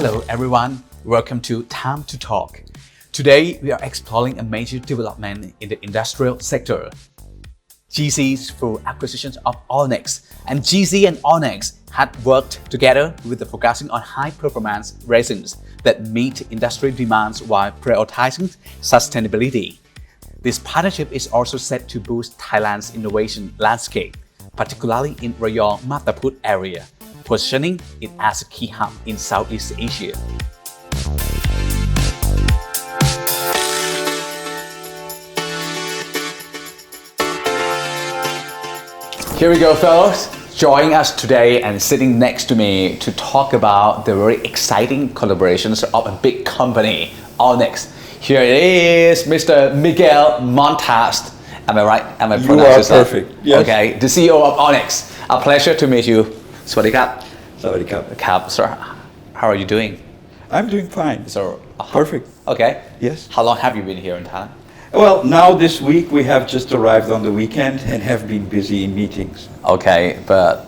Hello everyone, welcome to Time to Talk. Today we are exploring a major development in the industrial sector. GC's full acquisition of Allnex, and GC and Allnex had worked together with the focusing on high-performance resins that meet industry demands while prioritizing sustainability. This partnership is also set to boost Thailand's innovation landscape, particularly in Rayong Mataput area, positioning it as a key hub in Southeast Asia. Here we go, fellows. Joining us today and sitting next to me to talk about the very exciting collaborations of a big company, Allnex. Here it is, Mr. Miguel Mantas. Am I right? Am I pronouncing You are perfect. Yes. Okay, the CEO of Allnex. A pleasure to meet you. Sawasdee krap. Sawadee krap. Krap, sir. How are you doing? I'm doing fine. So, Perfect. Okay. Yes. How long have you been here in Thailand? Well, now this week we have just arrived on the weekend and have been busy in meetings. Okay, but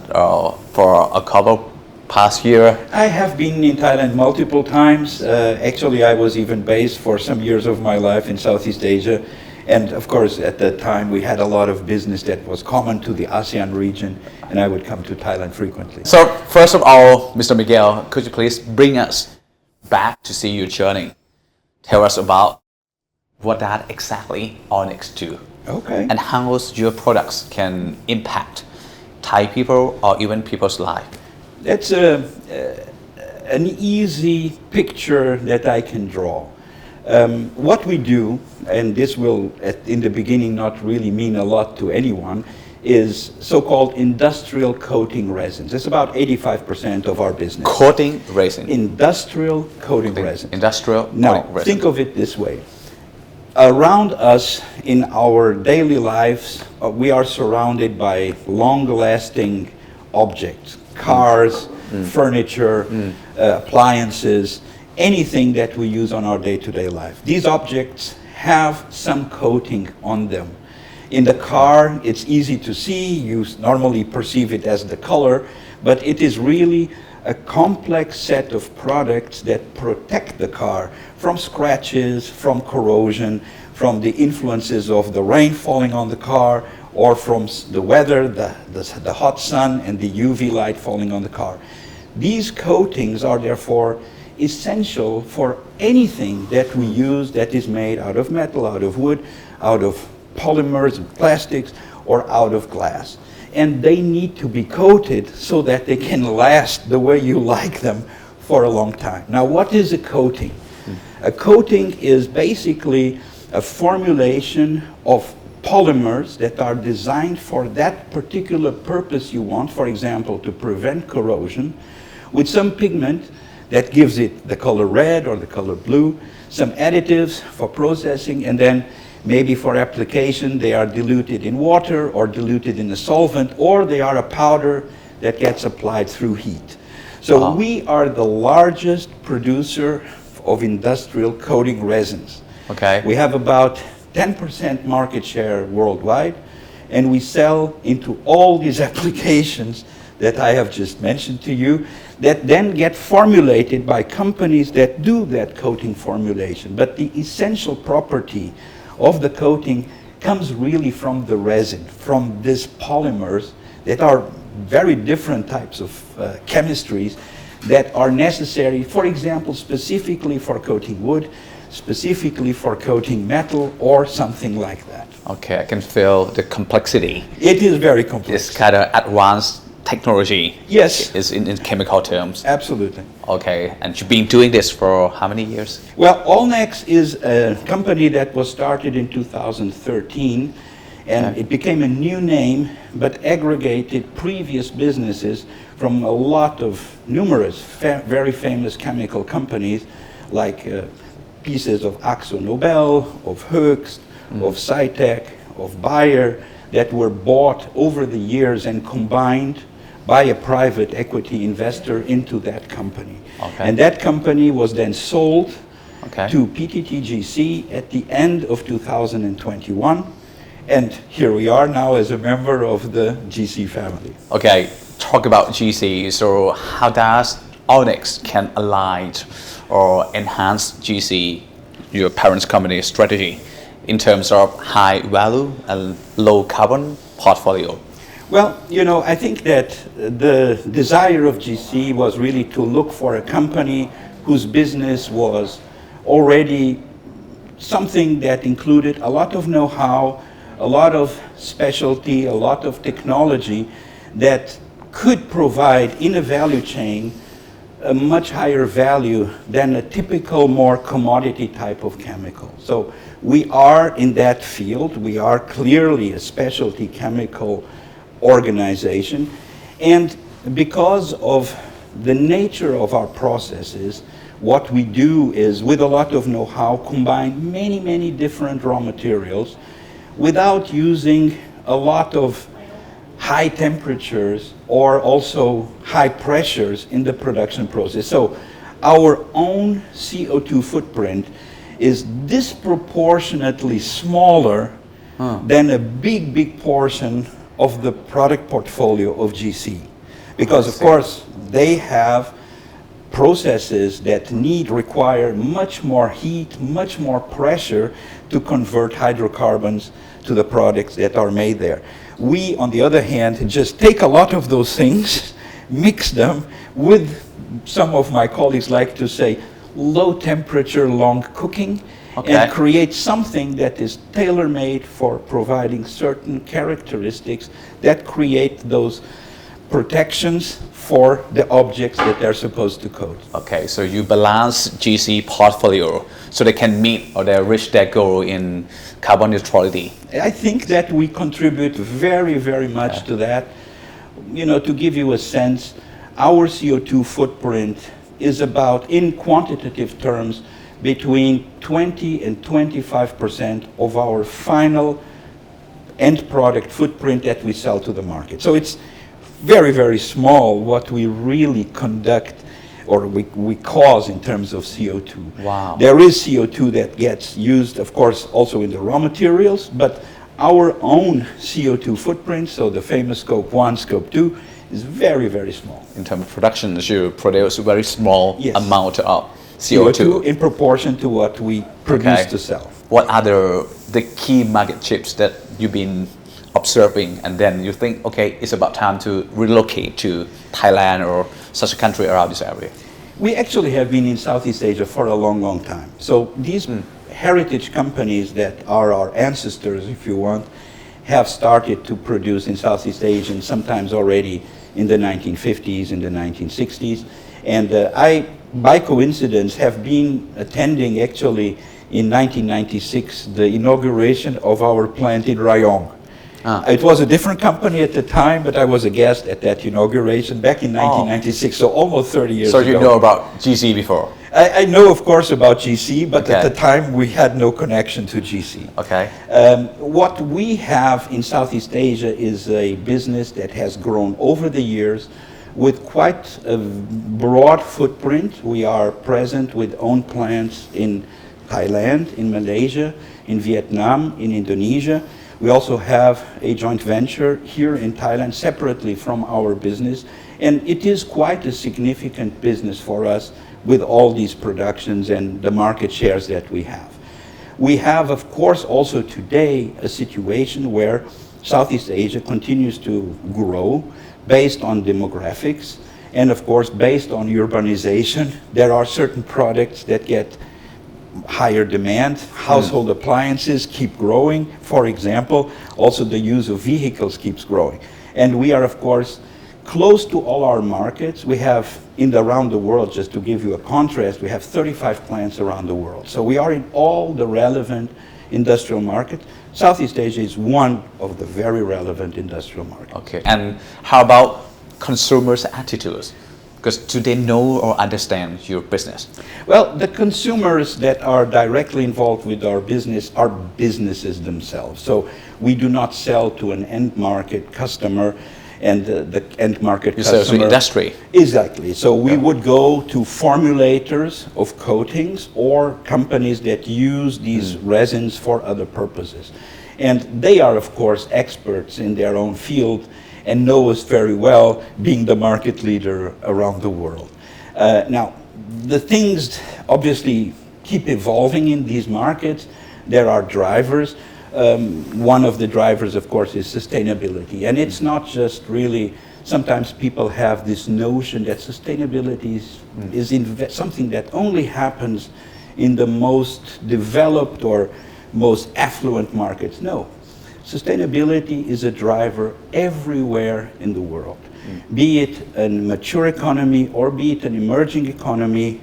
for a couple past year. I have been in Thailand multiple times. Actually, I was even based for some years of my life in Southeast Asia. And of course, at that time, we had a lot of business that was common to the ASEAN region, and I would come to Thailand frequently. So, first of all, Mr. Miguel, could you please bring us back to see your journey? Tell us about what that exactly Allnex do, Okay. and how your products can impact Thai people or even people's life. That's an easy picture that I can draw. What we do, and this will in the beginning not really mean a lot to anyone, is so-called industrial coating resins. It's about 85% of our business. Coating resin. Industrial coating resins. Industrial Now, coating resin. think of it this way. Around us in our daily lives, we are surrounded by long-lasting objects, cars, furniture, appliances, anything that we use on our day-to-day life. These objects have some coating on them. In the car, it's easy to see. You normally perceive it as the color, but it is really a complex set of products that protect the car from scratches, from corrosion, from the influences of the rain falling on the car, or from the weather, the hot sun and the UV light falling on the car. These coatings are therefore essential for anything that we use that is made out of metal, out of wood, out of polymers and plastics, or out of glass. And they need to be coated so that they can last the way you like them for a long time. Now, what is a coating? A coating is basically a formulation of polymers that are designed for that particular purpose you want, for example, to prevent corrosion, with some pigment that gives it the color red or the color blue, some additives for processing, and then maybe for application they are diluted in water or diluted in a solvent, or they are a powder that gets applied through heat. So we are the largest producer of industrial coating resins. Okay. We have about 10% market share worldwide, and we sell into all these applications that I have just mentioned to you, that then get formulated by companies that do that coating formulation. But the essential property of the coating comes really from the resin, from these polymers that are very different types of chemistries that are necessary, for example, specifically for coating wood, specifically for coating metal, or something like that. Okay, I can feel the complexity. It is very complex. It's kind of advanced technology. Yes. Is in chemical terms. Absolutely. Okay, and you've been doing this for how many years? Well, Allnex is a company that was started in 2013, and it became a new name, but aggregated previous businesses from a lot of numerous very famous chemical companies, like pieces of Akzo Nobel, of Hoechst, of Cytec, of Bayer, that were bought over the years and combined by a private equity investor into that company. Okay. And that company was then sold Okay. to PTTGC at the end of 2021. And here we are now as a member of the GC family. Okay, talk about GC. So how does Allnex can align or enhance GC, your parent's company strategy, in terms of high value and low carbon portfolio? Well, I think that the desire of GC was really to look for a company whose business was already something that included a lot of know-how, a lot of specialty, a lot of technology that could provide in a value chain a much higher value than a typical more commodity type of chemical. So we are in that field. We are clearly a specialty chemical organization, and because of the nature of our processes, what we do is, with a lot of know-how, combine many different raw materials without using a lot of high temperatures or also high pressures in the production process. So our own CO2 footprint is disproportionately smaller than a big portion of the product portfolio of GC. Because of course they have processes that require much more heat, much more pressure to convert hydrocarbons to the products that are made there. We, on the other hand, just take a lot of those things, mix them with, some of my colleagues like to say, low temperature, long cooking, and create something that is tailor-made for providing certain characteristics that create those protections for the objects that they're supposed to coat. Okay, so you balance GC portfolio so they can meet or they reach their goal in carbon neutrality. I think that we contribute very much to that. To give you a sense, our CO2 footprint is about, in quantitative terms, between 20 and 25% of our final end product footprint that we sell to the market. So it's very small what we really conduct or we cause in terms of CO2. Wow. There is CO2 that gets used, of course, also in the raw materials, but our own CO2 footprint, so the famous Scope 1, Scope 2, is very small. In terms of production, you produce a very small amount of CO2 in proportion to what we produce to sell. What are the key market chips that you've been observing, and then you think, okay, it's about time to relocate to Thailand or such a country around this area? We actually have been in Southeast Asia for a long time. So these heritage companies that are our ancestors, if you want, have started to produce in Southeast Asia, and sometimes already in the 1950s, in the 1960s. And I, by coincidence, have been attending actually in 1996 the inauguration of our plant in Rayong. It was a different company at the time, but I was a guest at that inauguration back in 1996, so almost 30 years ago. So you know about GC before? I know, of course, about GC, but at the time we had no connection to GC. Okay. What we have in Southeast Asia is a business that has grown over the years with quite a broad footprint. We are present with own plants in Thailand, in Malaysia, in Vietnam, in Indonesia. We also have a joint venture here in Thailand separately from our business, and it is quite a significant business for us with all these productions and the market shares that we have. We have, of course, also today a situation where Southeast Asia continues to grow based on demographics and, of course, based on urbanization. There are certain products that get higher demand. Household appliances keep growing, for example. Also the use of vehicles keeps growing. And we are, of course, close to all our markets. We have around the world, just to give you a contrast, we have 35 plants around the world. So we are in all the relevant industrial markets. Southeast Asia is one of the very relevant industrial markets. Okay. And how about consumers' attitudes? Because do they know or understand your business? Well, the consumers that are directly involved with our business are businesses themselves. So we do not sell to an end market customer, and the end market customer... You sell to industry. Exactly. So we would go to formulators of coatings or companies that use these resins for other purposes. And they are, of course, experts in their own field and know us very well, being the market leader around the world. Now, the things obviously keep evolving in these markets. There are drivers. One of the drivers, of course, is sustainability. And it's not just really, sometimes people have this notion that sustainability is something that only happens in the most developed or most affluent markets. No. Sustainability is a driver everywhere in the world. Be it a mature economy or be it an emerging economy,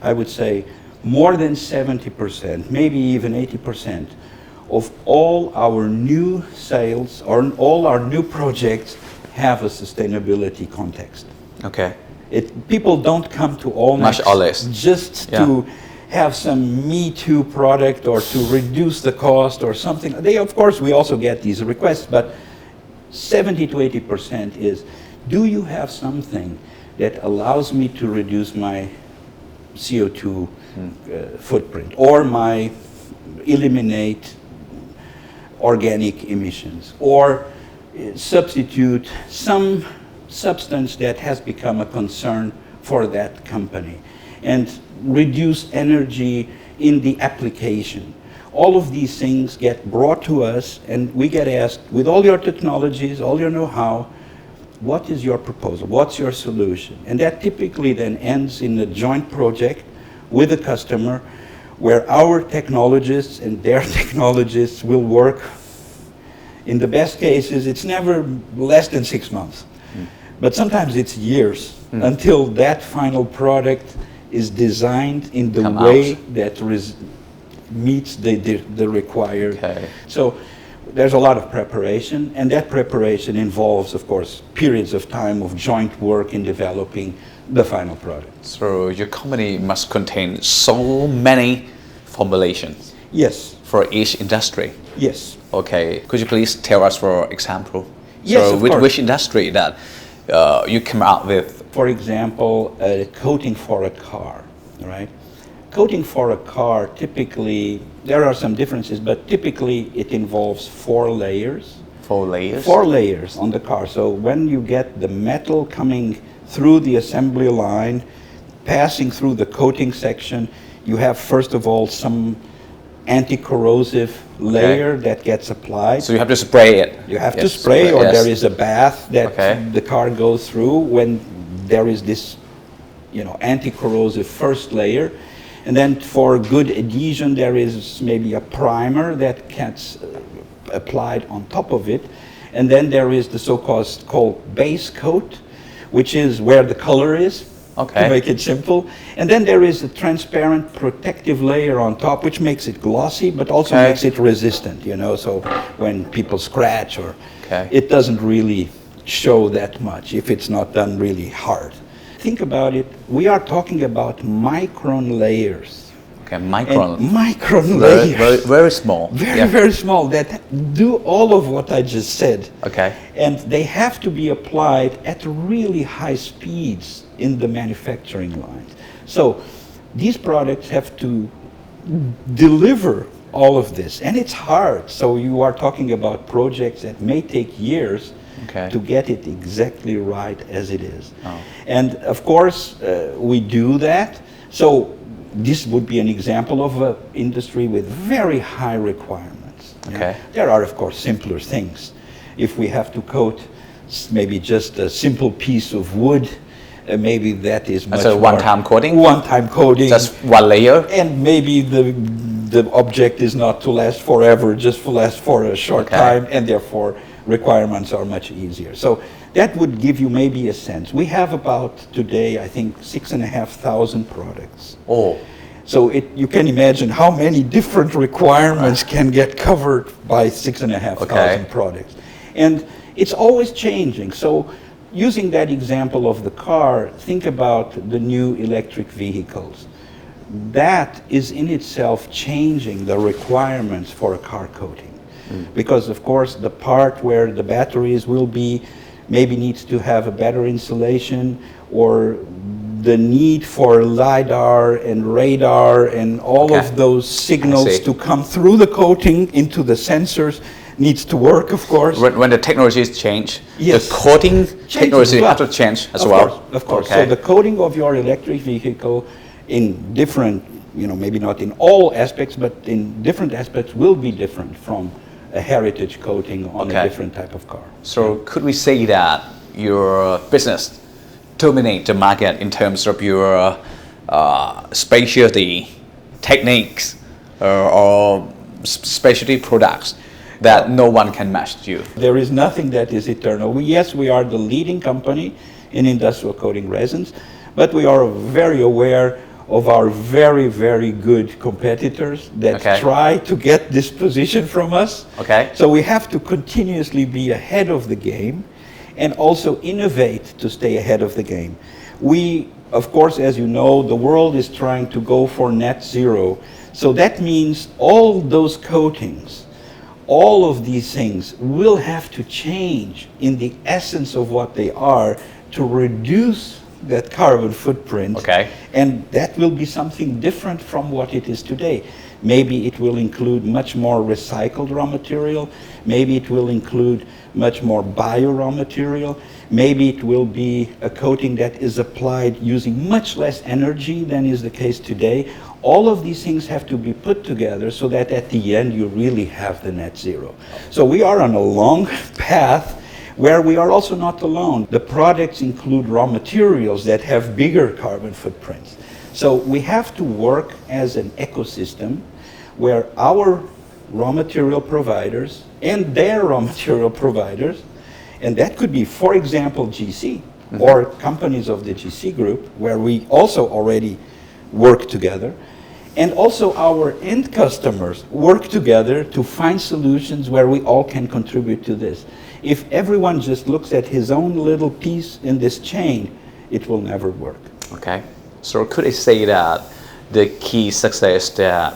I would say more than 70%, maybe even 80% of all our new sales or all our new projects have a sustainability context. Okay. People don't come to Allnex Much or less. just to have some Me Too product or to reduce the cost or something. Of course, we also get these requests, but 70 to 80% is, do you have something that allows me to reduce my CO2 footprint or my eliminate organic emissions or substitute some substance that has become a concern for that company and reduce energy in the application. All of these things get brought to us and we get asked, with all your technologies, all your know-how, what is your proposal? What's your solution? And that typically then ends in a joint project with the customer where our technologists and their technologists will work. In the best cases, it's never less than 6 months. But sometimes it's years until that final product is designed in the way that meets the required. Okay. So there's a lot of preparation, and that preparation involves, of course, periods of time of joint work in developing the final product. So your company must contain so many formulations. Yes. For each industry. Yes. Okay. Could you please tell us, for example? Yes, so of with course. which industry that you come out with? For example, a coating for a car, right? Coating for a car, typically, there are some differences, but typically it involves 4 layers. 4 layers? 4 layers on the car. So when you get the metal coming through the assembly line, passing through the coating section, you have first of all some anti-corrosive layer that gets applied. So you have to spray it. You have to spray, or there is a bath that Okay. the car goes through when there is this, anti-corrosive first layer. And then for good adhesion, there is maybe a primer that gets applied on top of it. And then there is the so-called base coat, which is where the color is, to make it simple. And then there is a transparent protective layer on top, which makes it glossy, but also makes it resistant, so when people scratch or it doesn't really show that much if it's not done really hard. Think about it, we are talking about micron layers. Okay, micron. And micron layers. Very, very small. Very small, that do all of what I just said. Okay. And they have to be applied at really high speeds in the manufacturing lines. So these products have to deliver all of this, and it's hard. So you are talking about projects that may take years to get it exactly right as it is. And of course, we do that. So this would be an example of an industry with very high requirements. There are, of course, simpler things. If we have to coat maybe just a simple piece of wood, maybe that is much more. One-time coating? One-time coating. Just one layer? And maybe the object is not to last forever, just to last for a short time, and therefore requirements are much easier. So that would give you maybe a sense. We have about today, I think, 6,500 products. Oh. So you can imagine how many different requirements can get covered by 6,500 products. And it's always changing. So using that example of the car, think about the new electric vehicles. That is in itself changing the requirements for a car coating. Because of course the part where the batteries will be maybe needs to have a better insulation, or the need for LiDAR and radar and all of those signals to come through the coating into the sensors. needs to work, of course. When the technologies change, Yes. the coating technology as well. has to change as Of well. course, of course. Okay. So the coating of your electric vehicle in different, maybe not in all aspects, but in different aspects will be different from a heritage coating on a different type of car. So could we say that your business dominate the market in terms of your specialty techniques or specialty products that no one can match you? There is nothing that is eternal. Yes, we are the leading company in industrial coating resins, but we are very aware of our very, very good competitors that try to get this position from us. Okay. So we have to continuously be ahead of the game and also innovate to stay ahead of the game. We, of course, as you know, the world is trying to go for net zero. So that means all those coatings, all of these things will have to change in the essence of what they are to reduce that carbon footprint. Okay. And that will be something different from what it is today. Maybe it will include much more recycled raw material. Maybe it will include much more bio raw material. Maybe it will be a coating that is applied using much less energy than is the case today. All of these things have to be put together so that at the end you really have the net zero. So we are on a long path where we are also not alone. The products include raw materials that have bigger carbon footprints. So we have to work as an ecosystem where our raw material providers and their raw material providers, and that could be, for example, GC or companies of the GC group, where we also already work together, and also our end customers work together to find solutions where we all can contribute to this. If everyone just looks at his own little piece in this chain, it will never work. Okay. So could I say that the key success that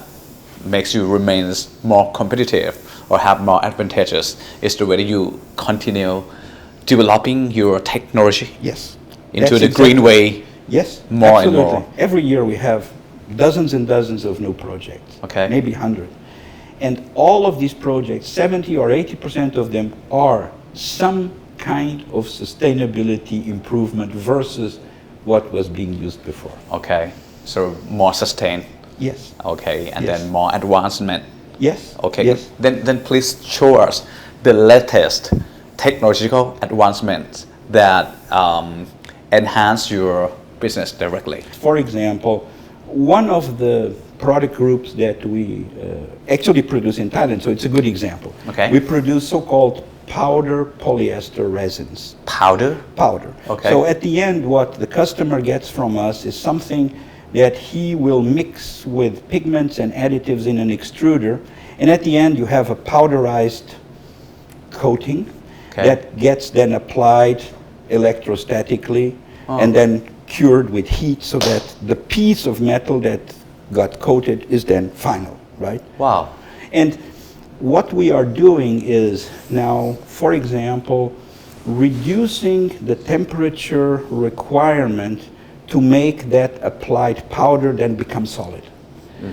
makes you remain more competitive or have more advantages is the way that you continue developing your technology? Yes. Into the green way. Yes, more absolutely. and more. Every year we have dozens and dozens of new projects. Okay. Maybe 100. And all of these projects, 70 or 80% of them are some kind of sustainability improvement versus what was being used before. Okay. So more sustained. Yes. Okay. And Yes. then more advancement. Yes. Okay. Yes. Then please show us the latest technological advancements that enhance your business directly. For example, one of the product groups that we actually produce in Thailand, so it's a good example. Okay. We produce so-called powder polyester resins. Powder? Powder. Okay. So at the end, what the customer gets from us is something that he will mix with pigments and additives in an extruder, and at the end you have a powderized coating that gets then applied electrostatically and then cured with heat so that the piece of metal that got coated is then final, right? Wow. And what we are doing is now, for example, reducing the temperature requirement to make that applied powder then become solid.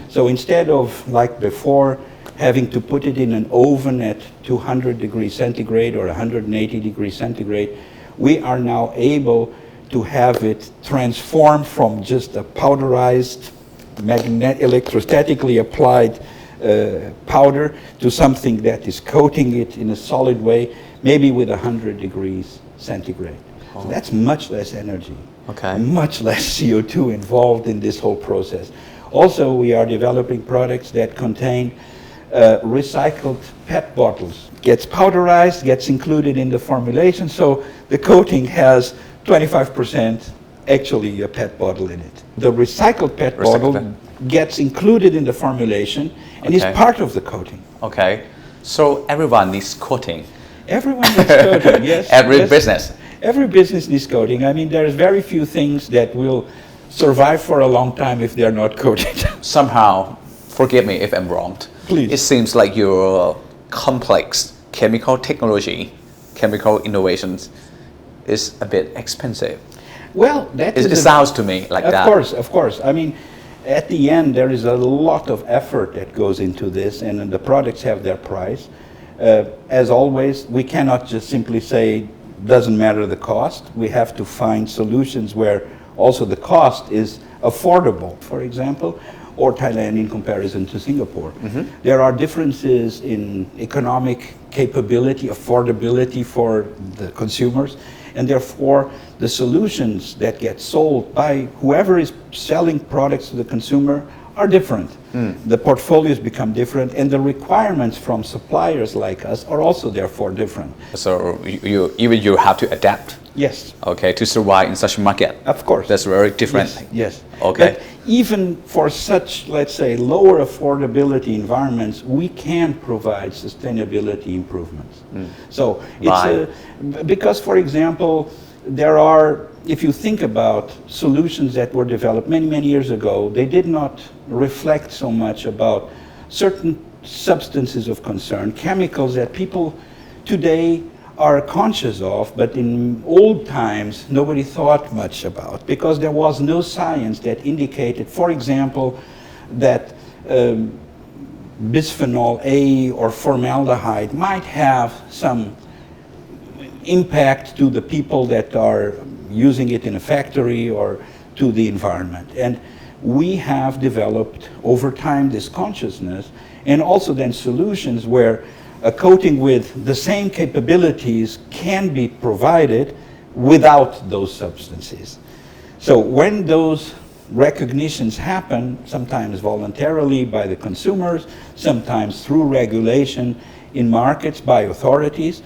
So instead of, like before, having to put it in an oven at 200 degrees centigrade or 180 degrees centigrade, we are now able to have it transform from just a powderized, electrostatically applied powder to something that is coating it in a solid way, maybe with 100 degrees centigrade. So that's much less energy, much less CO2 involved in this whole process. Also, we are developing products that contain recycled PET bottles. Gets powderized, gets included in the formulation, so the coating has 25% actually a PET bottle in it. The recycled PET bottle gets included in the formulation and is part of the coating. Okay. So everyone needs coating. Everyone needs coating, yes. Every business. Every business needs coating. I mean, there's very few things that will survive for a long time if they're not coated. Somehow, forgive me if I'm wrong. Please. It seems like your complex chemical technology, chemical innovations is a bit expensive. Well, it sounds to me like that. Of course. I mean, at the end, there is a lot of effort that goes into this, and the products have their price. As always, we cannot just simply say, doesn't matter the cost. We have to find solutions where also the cost is affordable, for example, or Thailand in comparison to Singapore. There are differences in economic capability, affordability for the consumers, and therefore the solutions that get sold by whoever is selling products to the consumer are different. The portfolios become different, and the requirements from suppliers like us are also therefore different. So you have to adapt. Yes. Okay, to survive in such a market. Of course. That's very different. Yes. Okay. But even for such, let's say, lower affordability environments, we can provide sustainability improvements. So it's because, for example, there are, if you think about solutions that were developed many, many years ago, they did not reflect so much about certain substances of concern, chemicals that people today are conscious of, but in old times nobody thought much about, because there was no science that indicated, for example, that bisphenol A or formaldehyde might have some impact to the people that are using it in a factory or to the environment. And we have developed over time this consciousness, and also then solutions where a coating with the same capabilities can be provided without those substances. So when those recognitions happen, sometimes voluntarily by the consumers, sometimes through regulation in markets by authorities,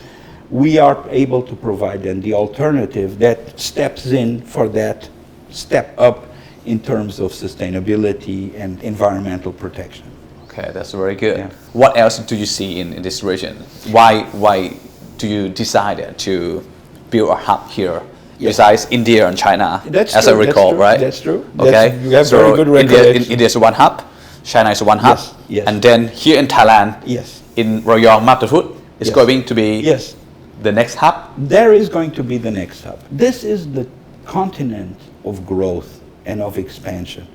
we are able to provide then the alternative that steps in for that step up in terms of sustainability and environmental protection. Okay, that's very good. Yeah. What else do you see in this region? Why do you decide to build a hub here besides India and China? That's as true, I recall, that's true, right? That's true. Okay, you have very good recollection. India is one hub, China is one hub, Yes. and then here in Thailand, Yes. in Royal Maptaput, is going to be Yes. the next hub. There is going to be the next hub. This is the continent of growth and of expansion.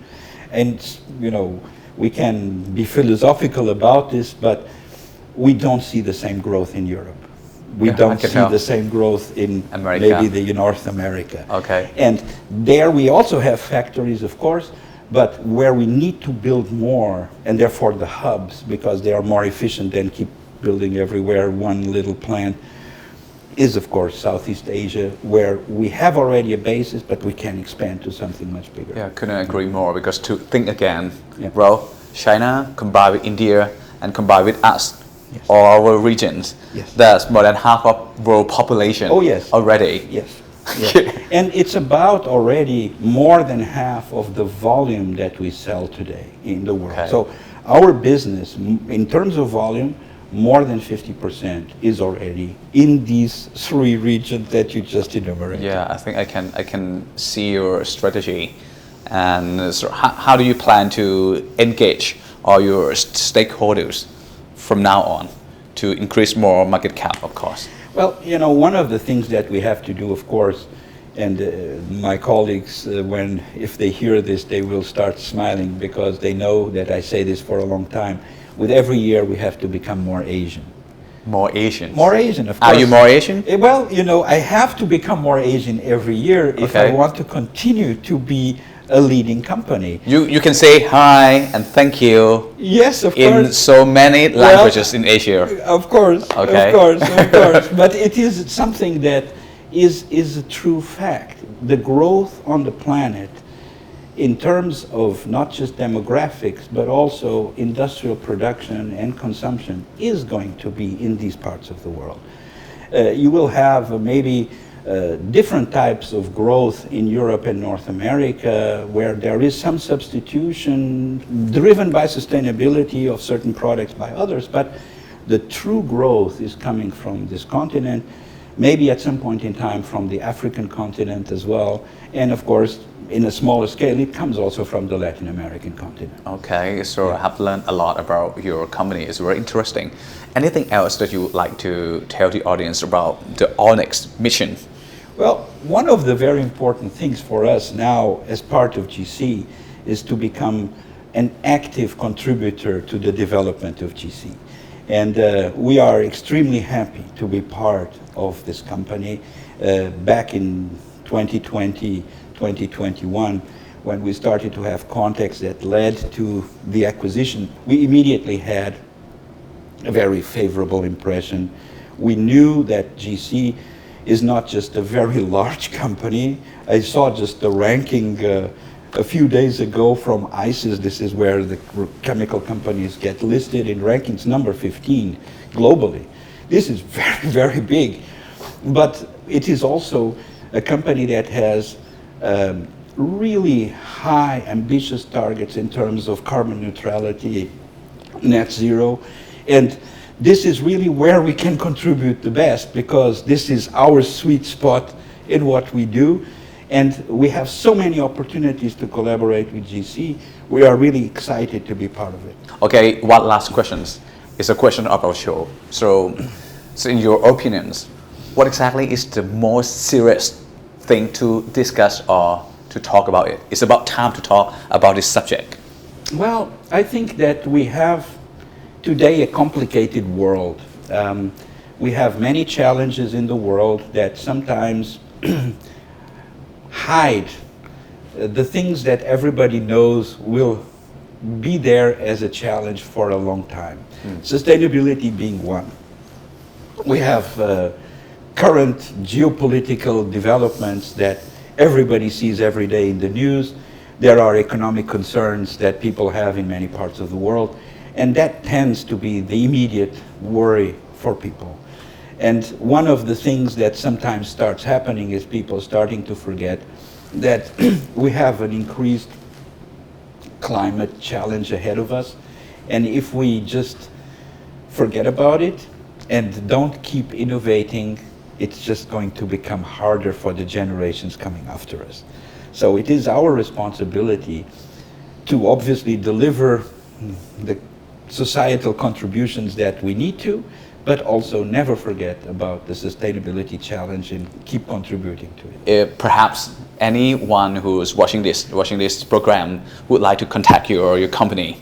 And, you know, we can be philosophical about this, but we don't see the same growth in Europe. We don't see the same growth in America. maybe the North America. Okay. And there we also have factories, of course, but where we need to build more, and therefore the hubs, because they are more efficient than keep building everywhere one little plant, is of course Southeast Asia, where we have already a basis, but we can expand to something much bigger. Yeah, couldn't agree more, because to think again, Yeah. bro, China combined with India and combined with us, Yes. all our regions, Yes. that's more than half of world population Oh, yes. already. Yes. Yes. And it's about already more than half of the volume that we sell today in the world. Okay. So our business, in terms of volume, more than 50% is already in these three regions that you just enumerated. Yeah, I think I can see your strategy. And so how do you plan to engage all your stakeholders from now on to increase more market cap, of course? Well, you know, one of the things that we have to do, of course, and my colleagues, if they hear this, they will start smiling, because they know that I say this for a long time. With every year, we have to become more Asian. More Asians? More Asian, of course. Are you more Asian? Well, you know, I have to become more Asian every year if I Okay. want to continue to be a leading company. You can say hi and thank you Yes, of in course. so many languages in Asia. Of course, Okay. of course. But it is something that is a true fact. The growth on the planet, in terms of not just demographics, but also industrial production and consumption, is going to be in these parts of the world. You will have maybe different types of growth in Europe and North America, where there is some substitution driven by sustainability of certain products by others, but the true growth is coming from this continent, maybe at some point in time from the African continent as well, and of course, in a smaller scale, it comes also from the Latin American continent. Okay, so I have learned a lot about your company. It's very interesting. Anything else that you would like to tell the audience about the Allnex mission? Well, one of the very important things for us now as part of GC is to become an active contributor to the development of GC. And we are extremely happy to be part of this company. Back in 2020, 2021, when we started to have contacts that led to the acquisition, we immediately had a very favorable impression. We knew that GC is not just a very large company. I saw just the ranking a few days ago from ICIS. This is where the chemical companies get listed in rankings, number 15 globally. This is very, very big. But it is also a company that has really high, ambitious targets in terms of carbon neutrality, net zero. And this is really where we can contribute the best, because this is our sweet spot in what we do. And we have so many opportunities to collaborate with GC. We are really excited to be part of it. Okay, one last question. It's a question of our show. So in your opinions, what exactly is the most serious thing to discuss or to talk about it? It's about time to talk about this subject. Well, I think that we have today a complicated world. We have many challenges in the world that sometimes hide the things that everybody knows will be there as a challenge for a long time. Sustainability being one. We have current geopolitical developments that everybody sees every day in the news. There are economic concerns that people have in many parts of the world, and that tends to be the immediate worry for people. And one of the things that sometimes starts happening is people starting to forget that we have an increased climate challenge ahead of us. And if we just forget about it and don't keep innovating, it's just going to become harder for the generations coming after us. So it is our responsibility to obviously deliver the societal contributions that we need to, but also never forget about the sustainability challenge and keep contributing to it. Perhaps anyone who's watching this program would like to contact you or your company,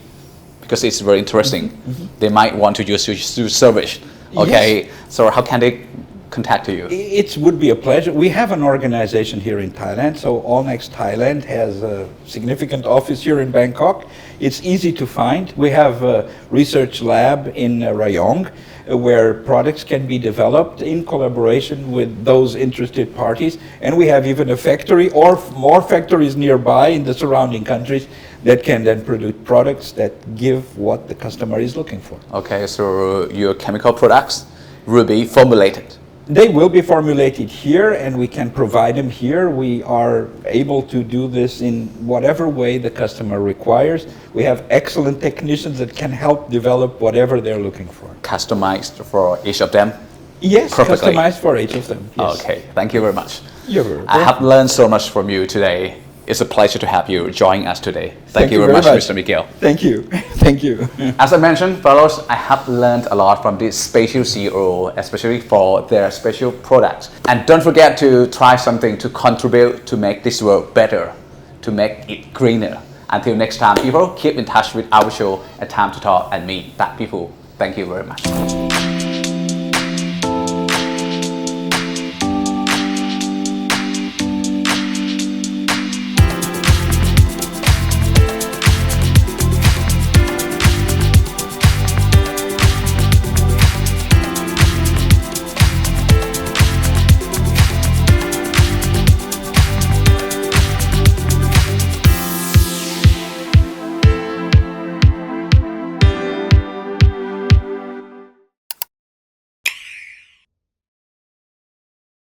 because it's very interesting. They might want to use your service. Okay, yes. So how can they contact you? It would be a pleasure. We have an organization here in Thailand. So Allnex Thailand has a significant office here in Bangkok. It's easy to find. We have a research lab in Rayong where products can be developed in collaboration with those interested parties. And we have even a factory or more factories nearby in the surrounding countries that can then produce products that give what the customer is looking for. Okay, so your chemical products will be formulated. They will be formulated here, and we can provide them here. We are able to do this in whatever way the customer requires. We have excellent technicians that can help develop whatever they're looking for. Customized for each of them? Yes, perfectly. Customized for each of them. Yes. Okay, thank you very much. You're welcome. I have learned so much from you today. It's a pleasure to have you join us today. Thank you very much, Mr. Miguel. Thank you. Thank you. As I mentioned, fellows, I have learned a lot from this special CEO, especially for their special products. And don't forget to try something to contribute to make this world better, to make it greener. Until next time, people, keep in touch with our show, A Time to Talk, and me, that people. Thank you very much.